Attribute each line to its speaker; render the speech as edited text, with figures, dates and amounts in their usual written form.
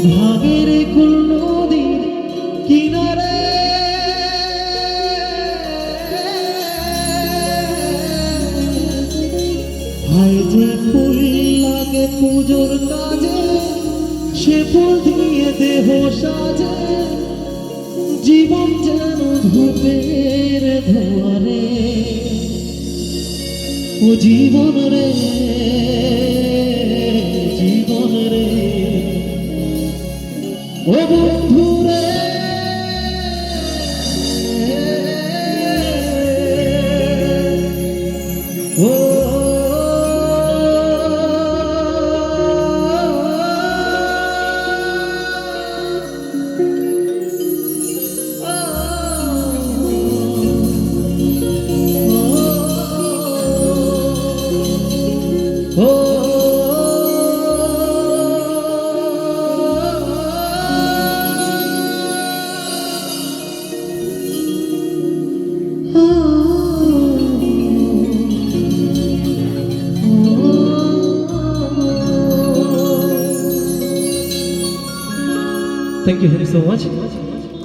Speaker 1: ভাগের কুল নদীর কিনারে হায় যে ফুল লাগে পুজোর কাজে সে ফুল দিয়ে দেহ সাজে জীবন যেন ধূপের ধোয়ারে ও জীবন রে জীবন রে ও বন্ধু রে ও Thank you so much.